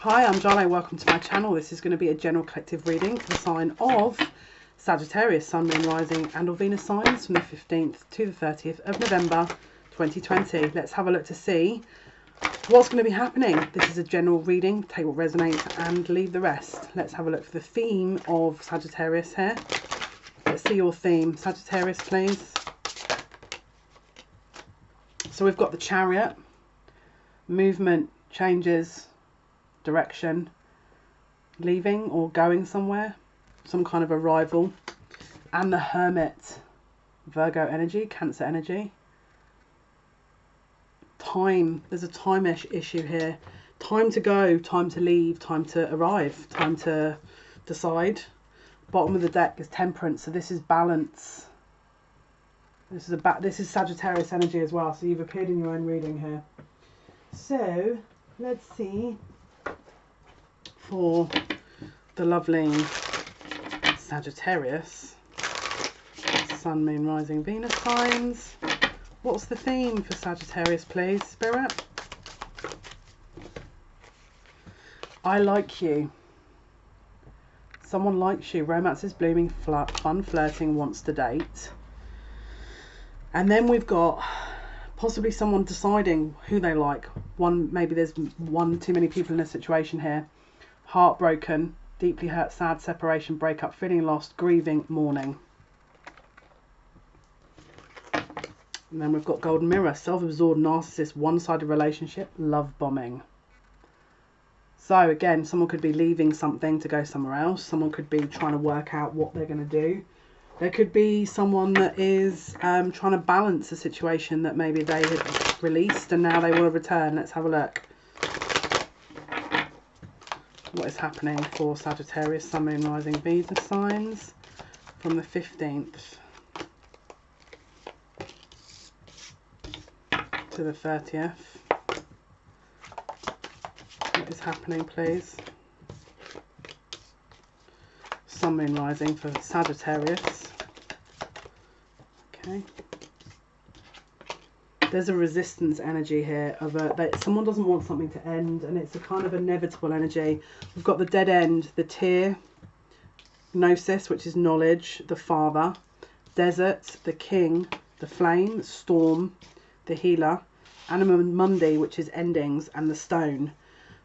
Hi, I'm Jale. Welcome to my channel. This is going to be a general collective reading for the sign of Sagittarius, Sun, Moon, Rising and or Venus signs from the 15th to the 30th of November 2020. Let's have a look to see what's going to be happening. This is a general reading. Take what resonates and leave the rest. Let's have a look for the theme of Sagittarius here. Let's see your theme, Sagittarius, please. So we've got the Chariot, movement, changes, direction, leaving or going somewhere, some kind of arrival, and the Hermit, Virgo energy, Cancer energy. Time, there's a time issue here. Time to go, time to leave, time to arrive, time to decide. Bottom of the deck is Temperance, so this is balance. This is Sagittarius energy as well, so you've appeared in your own reading here. So let's see for the lovely Sagittarius, Sun, Moon, Rising, Venus signs. What's the theme for Sagittarius, please, Spirit? I like you. Someone likes you. Romance is blooming, fun flirting, wants to date. And then we've got possibly someone deciding who they like. Maybe there's one too many people in a situation here. Heartbroken, deeply hurt, sad, separation, breakup, feeling lost, grieving, mourning. And then we've got Golden Mirror, self-absorbed, narcissist, one-sided relationship, love bombing. So again, someone could be leaving something to go somewhere else. Someone could be trying to work out what they're going to do. There could be someone that is trying to balance a situation that maybe they had released and now they want to return. Let's have a look. What is happening for Sagittarius, Sun, Moon, Rising, Venus signs from the 15th to the 30th. What is happening, please? Sun, Moon, Rising for Sagittarius. Okay. There's a resistance energy here of that someone doesn't want something to end, and it's a kind of inevitable energy. We've got the dead end, the tear, gnosis, which is knowledge, the father, desert, the king, the flame, storm, the healer, animum mundi, which is endings, and the stone.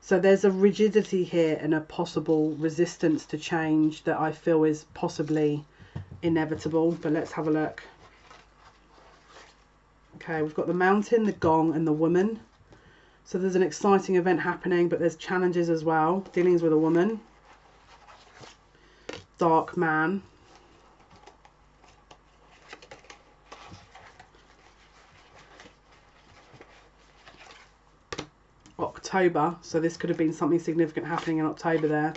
So there's a rigidity here and a possible resistance to change that I feel is possibly inevitable. But let's have a look. Okay, we've got the mountain, the gong, and the woman. So there's an exciting event happening, but there's challenges as well. Dealings with a woman. Dark man. October, so this could have been something significant happening in October there.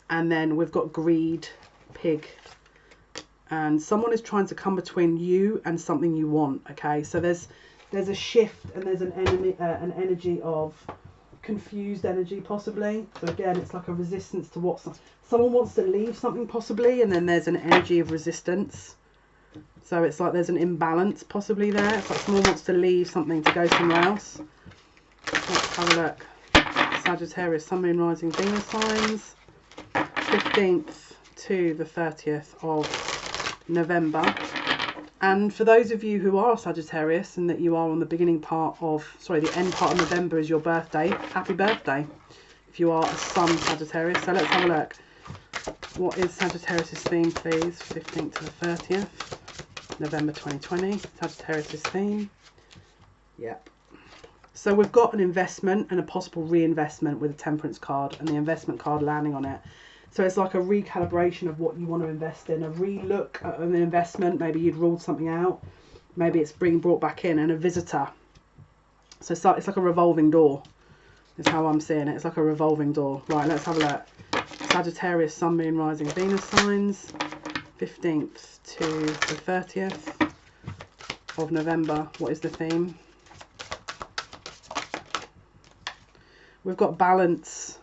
And then we've got greed, pig, and someone is trying to come between you and something you want. Okay, so there's a shift and there's an energy of confused energy possibly. So again, it's like a resistance to what someone wants to leave something possibly, and then there's an energy of resistance. So it's like there's an imbalance possibly there. It's like someone wants to leave something to go somewhere else. Let's have a look. Sagittarius, Sun, Moon, Rising, Venus signs, 15th to the 30th of November. And for those of you who are Sagittarius and that you are on the beginning part of, the end part of November is your birthday, happy birthday if you are a Sun Sagittarius. So let's have a look. What is Sagittarius' theme, please? 15th to the 30th November 2020. Sagittarius' theme. Yep. So we've got an investment and a possible reinvestment with a Temperance card and the investment card landing on it. So it's like a recalibration of what you want to invest in, a re-look at an investment. Maybe you'd ruled something out. Maybe it's being brought back in, and a visitor. So it's like a revolving door is how I'm seeing it. It's like a revolving door. Right, let's have a look. Sagittarius, Sun, Moon, Rising, Venus signs, 15th to the 30th of November. What is the theme? We've got balance.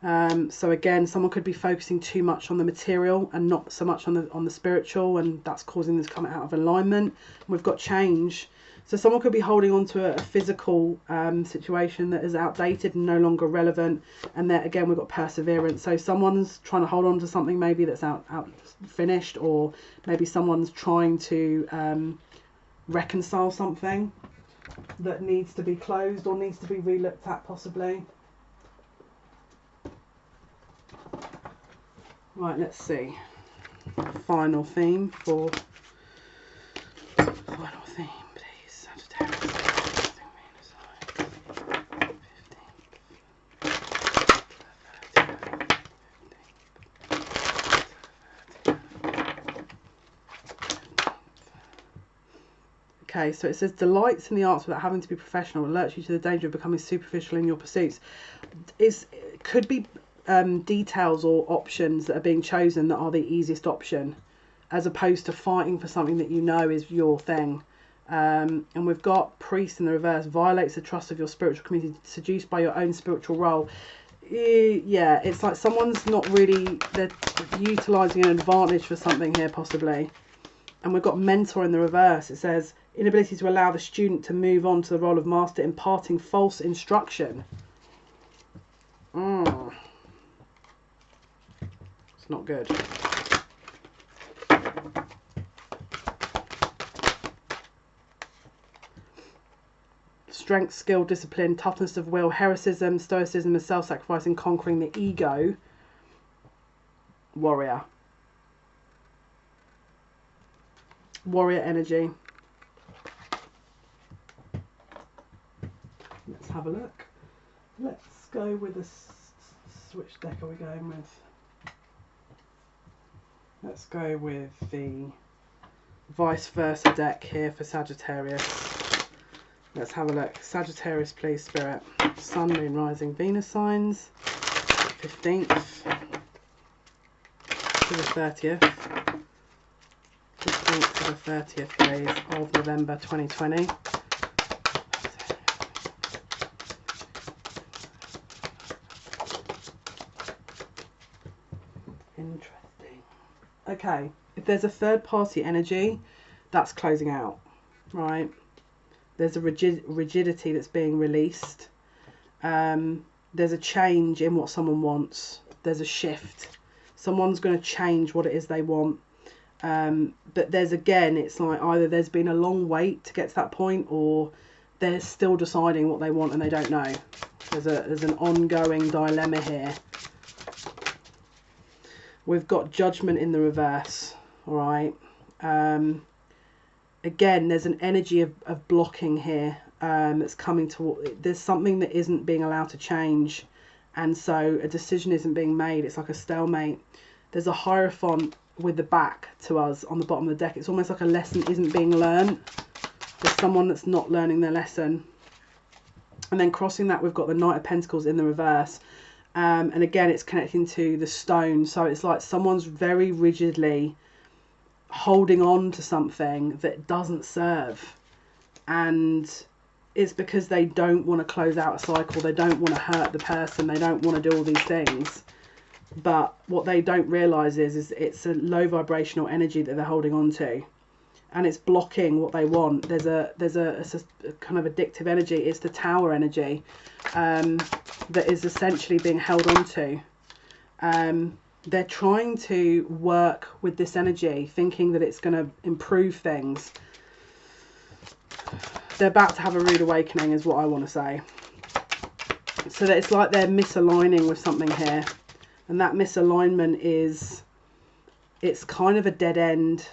So again, someone could be focusing too much on the material and not so much on the spiritual, and that's causing this coming out of alignment. We've got change. So someone could be holding on to a physical situation that is outdated and no longer relevant. And then again, we've got perseverance. So someone's trying to hold on to something maybe that's out finished, or maybe someone's trying to reconcile something that needs to be closed or needs to be re-looked at possibly. Right, let's see. Final theme, please. Sagittarius. Okay, so it says delights in the arts without having to be professional, alerts you to the danger of becoming superficial in your pursuits. Could be details or options that are being chosen that are the easiest option, as opposed to fighting for something that you know is your thing. And we've got priest in the reverse, violates the trust of your spiritual community, seduced by your own spiritual role. Yeah, it's like someone's not really, they're utilising an advantage for something here possibly. And we've got mentor in the reverse. It says inability to allow the student to move on to the role of master, imparting false instruction. It's not good. Strength, skill, discipline, toughness of will, heroism, stoicism, and self-sacrificing, conquering the ego. Warrior. Warrior energy. Let's have a look. Let's go with which deck are we going with? Let's go with the vice versa deck here for Sagittarius. Let's have a look. Sagittarius, please, Spirit. Sun, Moon, Rising, Venus signs. 15th to the 30th. 15th to the 30th days of November 2020. Interesting. Okay, if there's a third party energy, that's closing out, right? There's a rigidity that's being released. There's a change in what someone wants. There's a shift. Someone's going to change what it is they want. But there's, again, it's like either there's been a long wait to get to that point, or they're still deciding what they want and they don't know. There's an ongoing dilemma here. We've got judgment in the reverse, all right? Again, there's an energy of blocking here that's coming to. There's something that isn't being allowed to change, and so a decision isn't being made. It's like a stalemate. There's a Hierophant with the back to us on the bottom of the deck. It's almost like a lesson isn't being learned. There's someone that's not learning their lesson. And then crossing that, we've got the Knight of Pentacles in the reverse. And again, it's connecting to the stone. So it's like someone's very rigidly holding on to something that doesn't serve, and it's because they don't want to close out a cycle, they don't want to hurt the person, they don't want to do all these things, but what they don't realize is it's a low vibrational energy that they're holding on to, and it's blocking what they want. There's a kind of addictive energy. It's the Tower energy that is essentially being held on to. They're trying to work with this energy, thinking that it's going to improve things. They're about to have a rude awakening, is what I want to say. So that it's like they're misaligning with something here. And that misalignment is, it's kind of a dead end.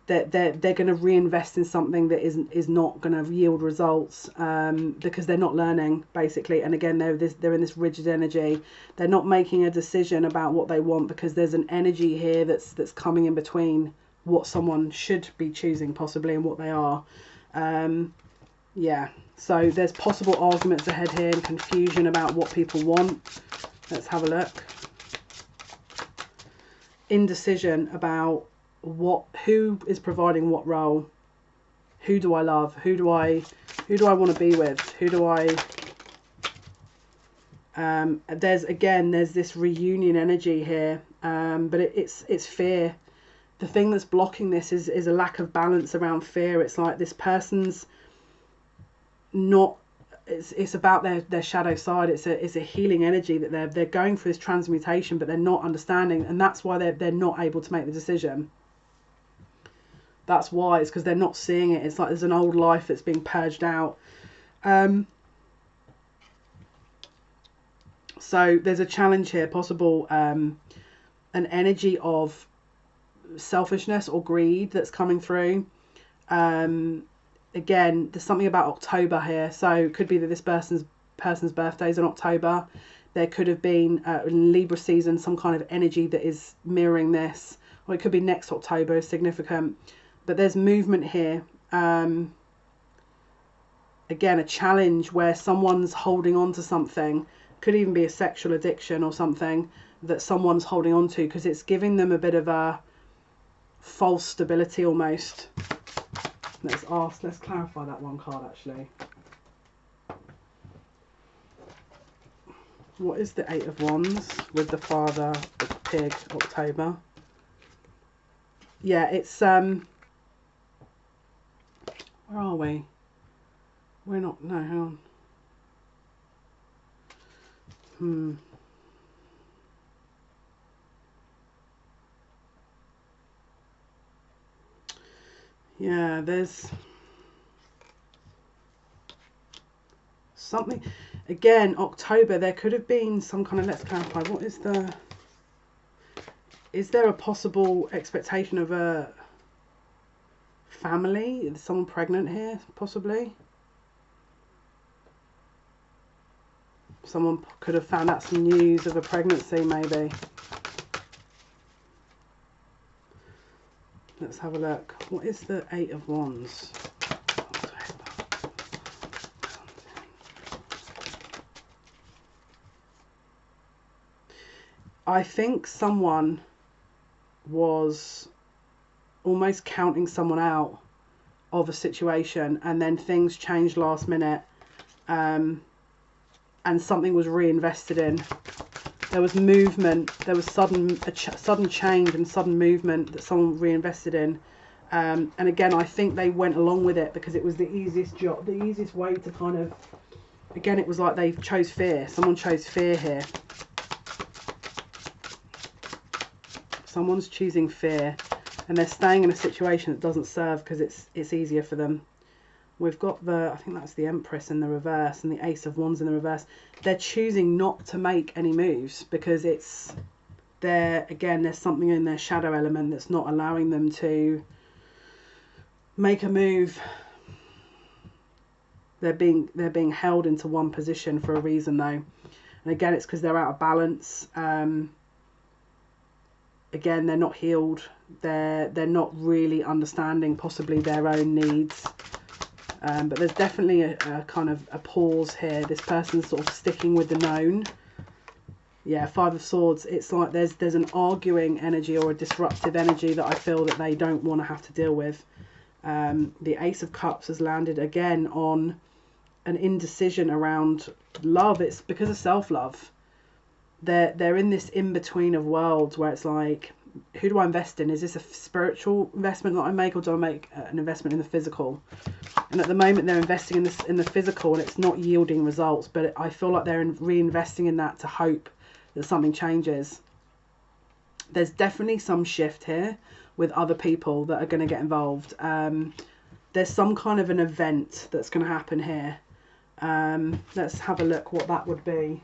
They're going to reinvest in something that is not going to yield results, because they're not learning, basically. And again, they're in this rigid energy. They're not making a decision about what they want, because there's an energy here that's coming in between what someone should be choosing possibly and what they are. Yeah, so there's possible arguments ahead here and confusion about what people want. Let's have a look. Indecision about who is providing what role. Who do I love? Who do I want to be with? Who do I there's this reunion energy here, but it's fear. the thing that's blocking this is a lack of balance around fear. It's like this person's not, it's about their shadow side. It's a healing energy that they're going through this transmutation, but they're not understanding, and that's why they're not able to make the decision. That's why. It's because they're not seeing it. It's like there's an old life that's being purged out. So there's a challenge here, possible an energy of selfishness or greed that's coming through. Again, there's something about October here, so it could be that this person's birthday is in October. There could have been in Libra season some kind of energy that is mirroring this, or it could be next October is significant. But there's movement here. Again, a challenge where someone's holding on to something. Could even be a sexual addiction or something that someone's holding on to, because it's giving them a bit of a false stability almost. Let's clarify that one card actually. What is the Eight of Wands with the Father of Pig, October? Yeah, it's where are we? We're not, no, hang on. Yeah, there's something, again, October, there could have been some kind of, let's clarify, what is there a possible expectation of a family? Is someone pregnant here, possibly? Someone could have found out some news of a pregnancy, maybe. Let's have a look. What is the Eight of Wands? I think someone was almost counting someone out of a situation, and then things changed last minute, and something was reinvested in. There was movement, there was sudden change and sudden movement that someone reinvested in. And again, I think they went along with it because it was the easiest job, the easiest way to kind of, again, it was like they chose fear. Someone chose fear here. Someone's choosing fear, and they're staying in a situation that doesn't serve because it's easier for them. We've got the, I think that's the Empress in the reverse and the Ace of Wands in the reverse. They're choosing not to make any moves because it's again, there's something in their shadow element that's not allowing them to make a move. They're being held into one position for a reason though. And again, it's because they're out of balance. Again, they're not healed. They're not really understanding possibly their own needs. But there's definitely a kind of a pause here. This person's sort of sticking with the known. Yeah, Five of Swords. It's like there's an arguing energy or a disruptive energy that I feel that they don't want to have to deal with. The Ace of Cups has landed again on an indecision around love. It's because of self-love. They're in this in-between of worlds where it's like, who do I invest in? Is this a spiritual investment that I make, or do I make an investment in the physical? And at the moment they're investing in the physical, and it's not yielding results, but I feel like they're reinvesting in that to hope that something changes. There's definitely some shift here with other people that are going to get involved. There's some kind of an event that's going to happen here. Let's have a look what that would be.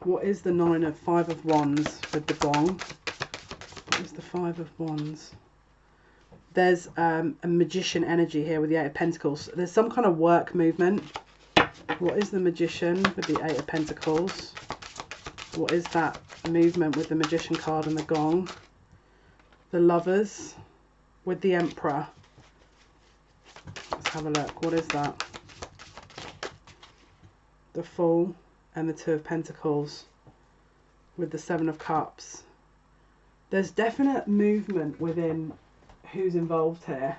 What is the Five of Wands with the gong? What is the Five of Wands? There's a magician energy here with the Eight of Pentacles. There's some kind of work movement. What is the Magician with the Eight of Pentacles? What is that movement with the Magician card and the gong? The Lovers with the Emperor. Let's have a look. What is that? The Fool and the Two of Pentacles with the Seven of Cups. There's definite movement within who's involved here.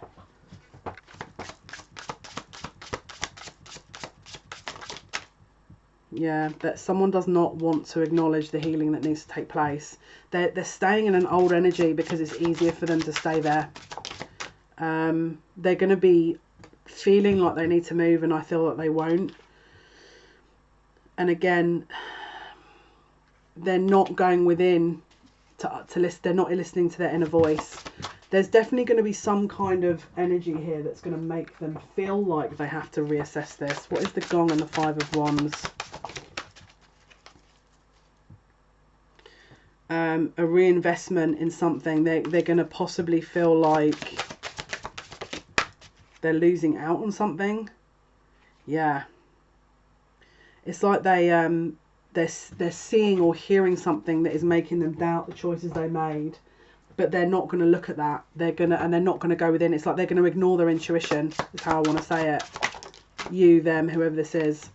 Yeah, that someone does not want to acknowledge the healing that needs to take place. They're staying in an old energy because it's easier for them to stay there. They're going to be feeling like they need to move, and I feel that they won't. And again, they're not going within to listen. They're not listening to their inner voice. There's definitely going to be some kind of energy here that's going to make them feel like they have to reassess this. What is the Gong and the Five of Wands? A reinvestment in something. They're going to possibly feel like they're losing out on something. Yeah. It's like they're seeing or hearing something that is making them doubt the choices they made, but they're not going to look at that. They're not going to go within. It's like they're going to ignore their intuition, is how I want to say it. You, them, whoever this is.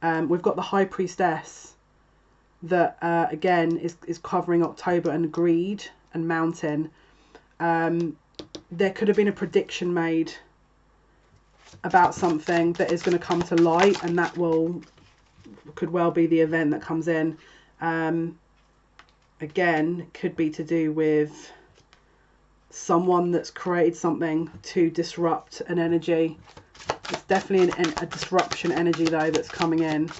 We've got the High Priestess that again is covering October and greed and mountain. There could have been a prediction made about something that is going to come to light, and that could well be the event that comes in. Again, could be to do with someone that's created something to disrupt an energy. It's definitely a disruption energy though that's coming in.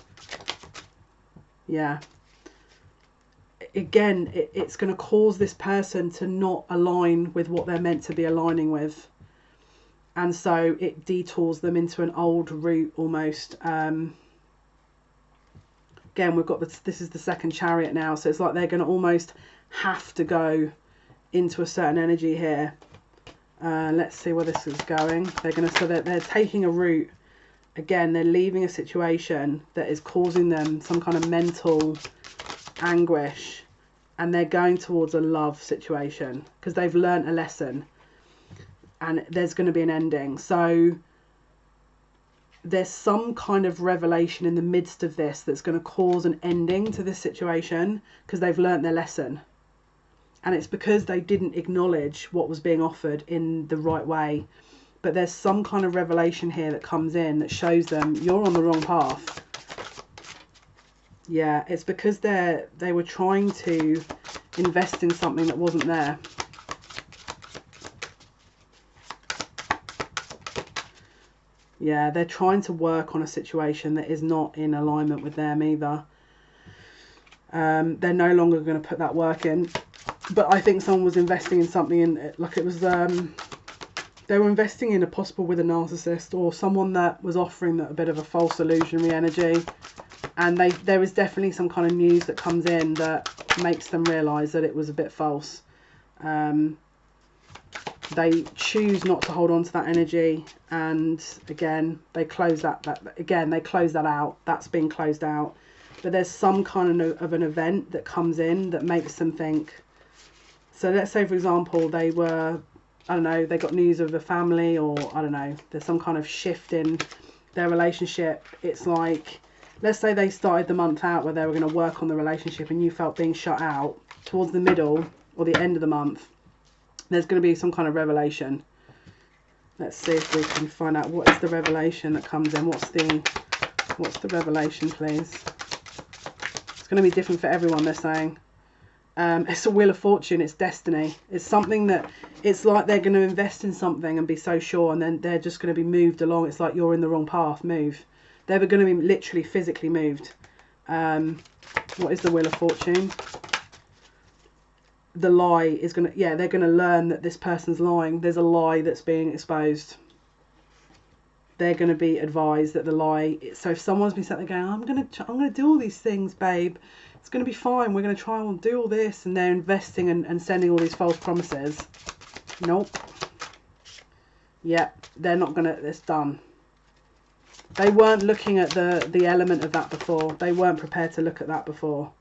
Yeah. Again, it's going to cause this person to not align with what they're meant to be aligning with. And so it detours them into an old route almost. Again, we've got this is the second Chariot now. So it's like they're going to almost have to go into a certain energy here. Let's see where this is going. They're taking a route. Again, they're leaving a situation that is causing them some kind of mental anguish. And they're going towards a love situation because they've learnt a lesson. And there's going to be an ending. So there's some kind of revelation in the midst of this that's going to cause an ending to this situation because they've learnt their lesson. And it's because they didn't acknowledge what was being offered in the right way. But there's some kind of revelation here that comes in that shows them you're on the wrong path. Yeah, it's because they were trying to invest in something that wasn't there. Yeah, they're trying to work on a situation that is not in alignment with them either. They're no longer going to put that work in. But I think someone was investing in something in like it was they were investing in a possible with a narcissist or someone that was offering that a bit of a false illusionary energy. And there is definitely some kind of news that comes in that makes them realise that it was a bit false. They choose not to hold on to that energy, and again they close that out. That's been closed out. But there's some kind of an event that comes in that makes them think. So let's say, for example, they were, I don't know, they got news of a family, or I don't know, there's some kind of shift in their relationship. It's like, let's say they started the month out where they were going to work on the relationship and you felt being shut out. Towards the middle or the end of the month, there's going to be some kind of revelation. Let's see if we can find out what is the revelation that comes in. What's the revelation, please? It's going to be different for everyone, they're saying. It's a Wheel of Fortune. It's destiny. It's something that, it's like they're going to invest in something and be so sure, and then they're just going to be moved along. It's like you're in the wrong path, move. They're going to be literally physically moved. What is the Wheel of Fortune? The lie is going to, they're going to learn that this person's lying. There's a lie that's being exposed. They're going to be advised that the lie, so if someone's been sat there going, I'm going to do all these things, babe, it's going to be fine, we're going to try and do all this, and they're investing and sending all these false promises. Nope. Yep, they're not going to, it's done. They weren't looking at the element of that before. They weren't prepared to look at that before.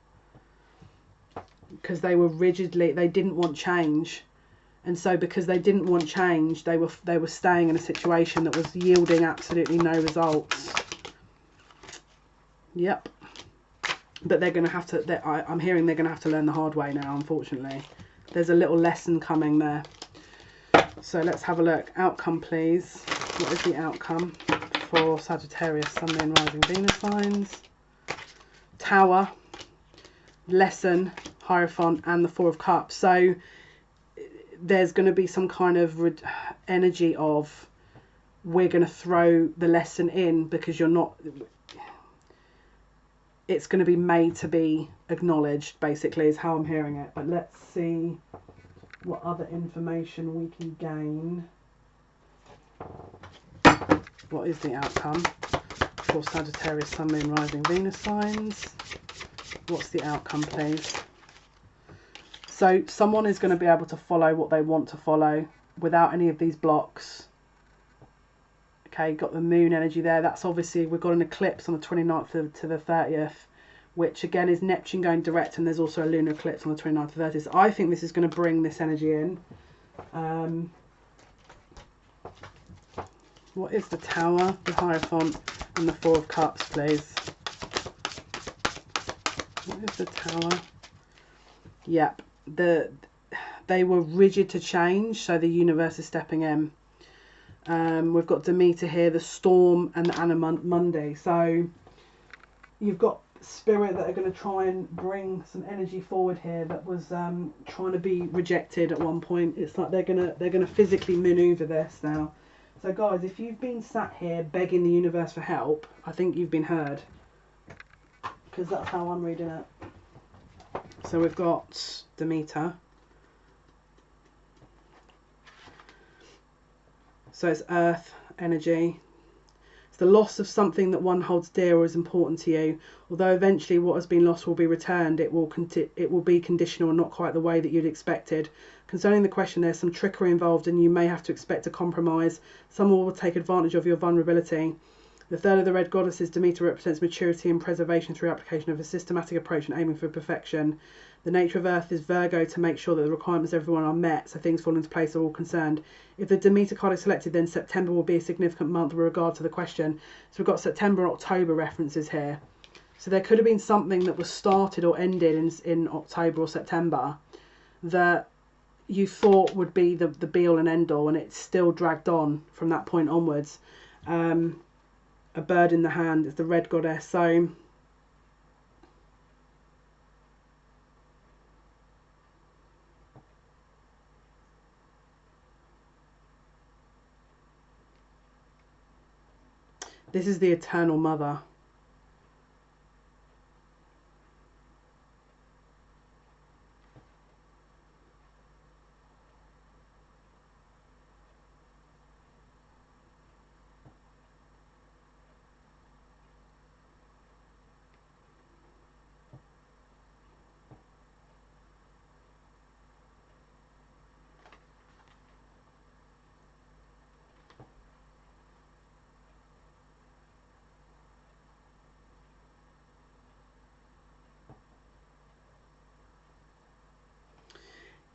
Because they were they didn't want change. And so because they didn't want change, they were staying in a situation that was yielding absolutely no results. Yep. But they're going to have to, I'm hearing they're going to have to learn the hard way now, unfortunately. There's a little lesson coming there. So let's have a look. Outcome, please. What is the outcome for Sagittarius, Sun, Moon, Rising, Venus signs? Tower, Lesson, Hierophant, and the Four of Cups. So there's going to be some kind of energy of, we're going to throw the lesson in because you're not, it's going to be made to be acknowledged, basically, is how I'm hearing it. But let's see what other information we can gain. What is the outcome for Sagittarius, Sun, Moon, Rising, Venus signs? What's the outcome, please? So someone is going to be able to follow what they want to follow without any of these blocks. Okay, got the moon energy there. That's obviously, we've got an eclipse on the 29th to the 30th, which again is Neptune going direct, and there's also a lunar eclipse on the 29th to 30th. So I think this is going to bring this energy in. What is the Tower, the Hierophant, and the Four of Cups, please? What is the Tower? Yep, they were rigid to change, so the universe is stepping in. We've got Demeter here, the Storm, and the Anna-Mundi. So you've got Spirit that are going to try and bring some energy forward here that was trying to be rejected at one point. It's like they're gonna physically maneuver this now. So guys, if you've been sat here begging the universe for help, I think you've been heard, because that's how I'm reading it. So we've got Demeter. So it's earth energy. It's the loss of something that one holds dear or is important to you. Although eventually what has been lost will be returned, it will be conditional and not quite the way that you'd expected. Concerning the question, there's some trickery involved and you may have to expect a compromise. Someone will take advantage of your vulnerability. The third of the red goddesses, Demeter, represents maturity and preservation through application of a systematic approach and aiming for perfection. The nature of Earth is Virgo, to make sure that the requirements of everyone are met, so things fall into place for all concerned. If the Demeter card is selected, then September will be a significant month with regard to the question. So we've got September and October references here. So there could have been something that was started or ended in October or September that you thought would be the be-all and end-all, and it's still dragged on from that point onwards. A bird in the hand is the red goddess. So this is the Eternal Mother.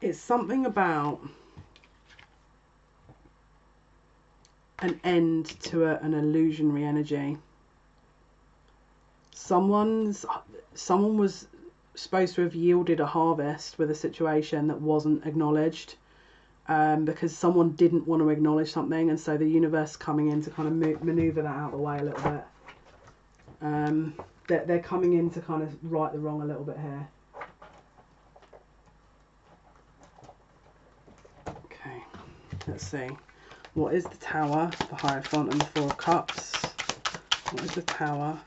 It's something about an end to an illusionary energy. Someone was supposed to have yielded a harvest with a situation that wasn't acknowledged, because someone didn't want to acknowledge something, and so the universe coming in to kind of maneuver that out of the way a little bit. They're coming in to kind of right the wrong a little bit here. Okay, let's see. What is the Tower, the Hierophant, and the Four of Cups? What is the Tower?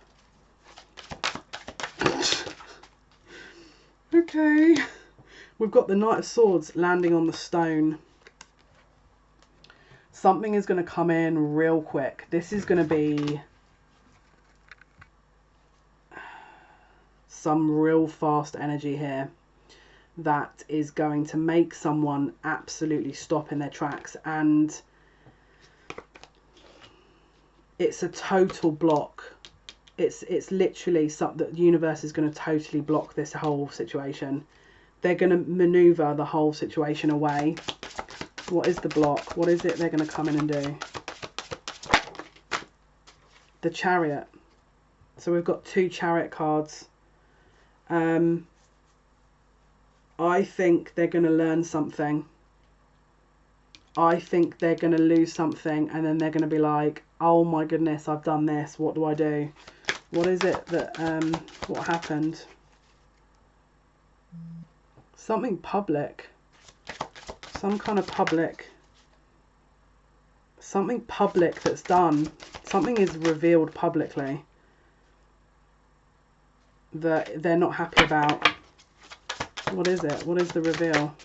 Okay, we've got the Knight of Swords landing on the stone. Something is going to come in real quick. This is going to be some real fast energy here that is going to make someone absolutely stop in their tracks, and it's a total block. It's literally something that the universe is going to totally block this whole situation. They're going to maneuver the whole situation away. What is the block? What is it they're going to come in and do? The Chariot. So we've got two Chariot cards. I think they're going to learn something. I think they're going to lose something, and then they're going to be like, oh my goodness, I've done this. What do I do? What is it that, what happened? Something public. Some kind of public. Something public that's done. Something is revealed publicly that they're not happy about. What is it? What is the reveal?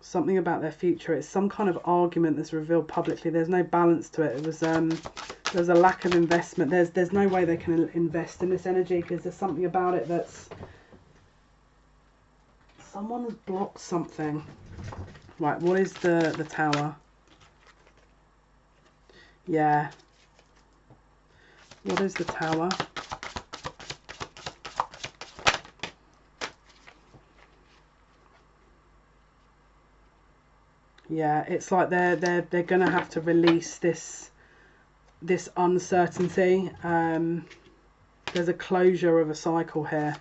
Something about their future. It's some kind of argument that's revealed publicly. There's no balance to it. It was there's a lack of investment. There's no way they can invest in this energy because there's something about it that's, someone has blocked something. Right, what is the Tower? Yeah. What is the Tower? Yeah, it's like they're gonna have to release this uncertainty. There's a closure of a cycle here.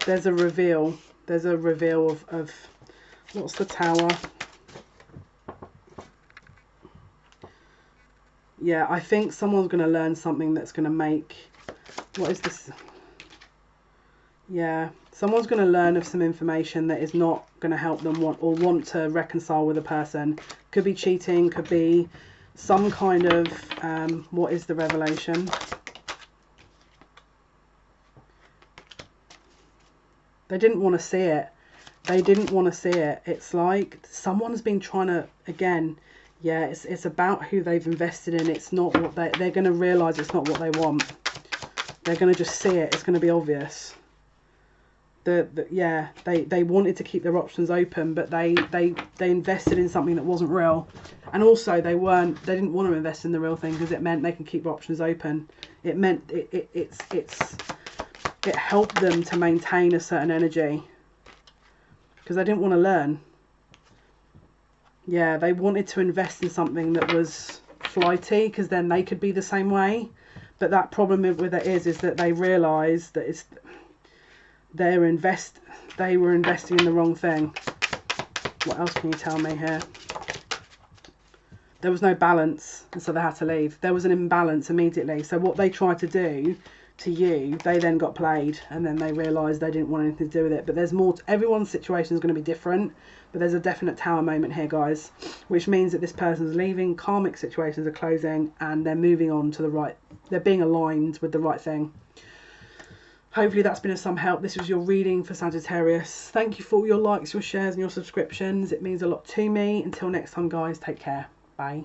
There's a reveal. There's a reveal of what's the Tower? Yeah, I think someone's going to learn something that's going to make, what is this? Yeah, someone's going to learn of some information that is not going to help them want to reconcile with a person. Could be cheating, could be some kind of, what is the revelation? They didn't want to see it. They didn't want to see it. It's like someone's been trying to, again, yeah, it's about who they've invested in. It's not what they're going to realise it's not what they want. They're going to just see it. It's going to be obvious. Yeah, they wanted to keep their options open, but they invested in something that wasn't real. And also they didn't want to invest in the real thing because it meant they can keep options open. It meant it helped them to maintain a certain energy because they didn't want to learn. Yeah, they wanted to invest in something that was flighty because then they could be the same way. But that problem with it is that they realised that they were investing in the wrong thing. What else can you tell me here? There was no balance, and so they had to leave. There was an imbalance immediately. So what they tried to do to you, they then got played, and then they realised they didn't want anything to do with it. But there's more. Everyone's situation is going to be different, but there's a definite Tower moment here, guys, which means that this person's leaving, karmic situations are closing, and they're moving on to the right. They're being aligned with the right thing. Hopefully that's been of some help. This was your reading for Sagittarius. Thank you for all your likes, your shares, and your subscriptions. It means a lot to me. Until next time, guys, take care. Bye.